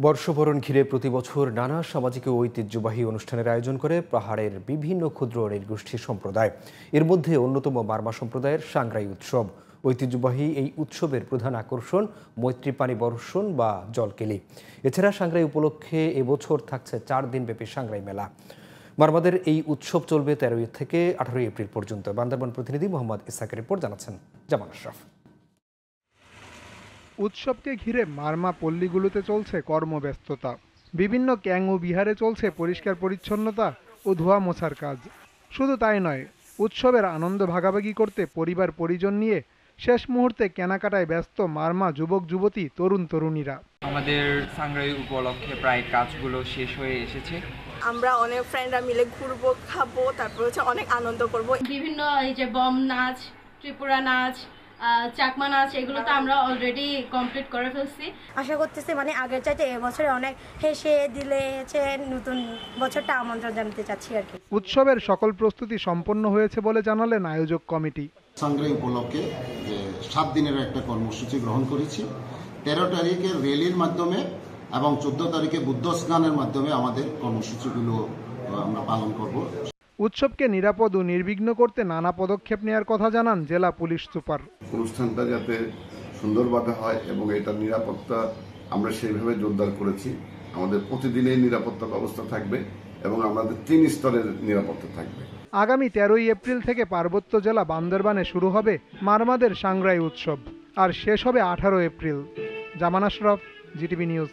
বর্ষবরণ ঘিরে প্রতিবছর নানা সামাজিক ও ঐতিহ্যবাহী অনুষ্ঠানের আয়োজন করে পাহাড়ের বিভিন্ন ক্ষুদ্র নৃগোষ্ঠী সম্প্রদায়। এর মধ্যে অন্যতম মারমা সম্প্রদায়ের সাংগ্রাই উৎসব। ঐতিহ্যবাহী এই উৎসবের প্রধান আকর্ষণ মৈত্রী পানি বর্ষণ বা জলকেলি। এছাড়া সাংগ্রাই উপলক্ষে এবছর থাকছে 4 দিনব্যাপী সাংগ্রাই মেলা। মারমাদের এই উৎসব চলবে 13 থেকে 18 এপ্রিল পর্যন্ত। বান্দরবান প্রতিনিধি মোহাম্মদ ইসাকের রিপোর্ট, জানাচ্ছেন জামান আশরাফ। উৎসবকে ঘিরে মারমা পল্লীগুলোতে চলছে কর্মব্যস্ততা। বিভিন্ন ক্যাং ও বিহারে চলছে পরিষ্কার পরিচ্ছন্নতা ও ধোয়া মোছার কাজ। শুধু তাই নয়, উৎসবের আনন্দ ভাগাভাগি করতে পরিবার পরিজন নিয়ে শেষ মুহূর্তে কেনাকাটায় ব্যস্ত মারমা যুবক যুবতী, তরুণ তরুণীরা। আমাদের সাংগ্রাই উপলক্ষে প্রায় কাজগুলো শেষ হয়ে এসেছে। আমরা অনেক ফ্রেন্ডরা মিলে ঘুরবো, খাবো, তারপর অনেক আনন্দ করব। বিভিন্ন এই যে বম নাচ, ত্রিপুরা নাচ, চাকমা নাচ, এগুলো তো আমরা অলরেডি কমপ্লিট করে ফেলছি। আশা করতেছি আগের চাইতে এবছরে অনেক হেসে দিলেছে, নতুন বছরটা আমন্ত্রণ জানাতে চাচ্ছি আর কি। উৎসবের সকল প্রস্তুতি সম্পন্ন হয়েছে বলে জানালেন আয়োজক কমিটি। সাংগ্রাই উপলক্ষে 7 দিনের একটা কর্মসূচি গ্রহণ করেছি। 13 তারিখে র্যালির মাধ্যমে এবং 14 তারিখে বুদ্ধ স্নানের মাধ্যমে আমাদের কর্মসূচিগুলো আমরা পালন করব। উৎসবকে নিরাপদ ও নির্বিঘ্ন করতে নানা পদক্ষেপ নেওয়ার কথা জানান জেলা পুলিশ সুপার। অনুষ্ঠানটা যাতে সুন্দরভাবে হয় এবং এটার নিরাপত্তা আমরা সেইভাবে জোরদার করেছি। আমাদের প্রতিদিনের নিরাপত্তা ব্যবস্থা থাকবে এবং আমাদের 3 স্তরের নিরাপত্তা থাকবে। আগামী 13 এপ্রিল থেকে পার্বত্য জেলা বান্দরবানে শুরু হবে মারমাদের সাংগ্রাই উৎসব, আর শেষ হবে 18 এপ্রিল। জামান আশরাফ, জিটিভি নিউজ।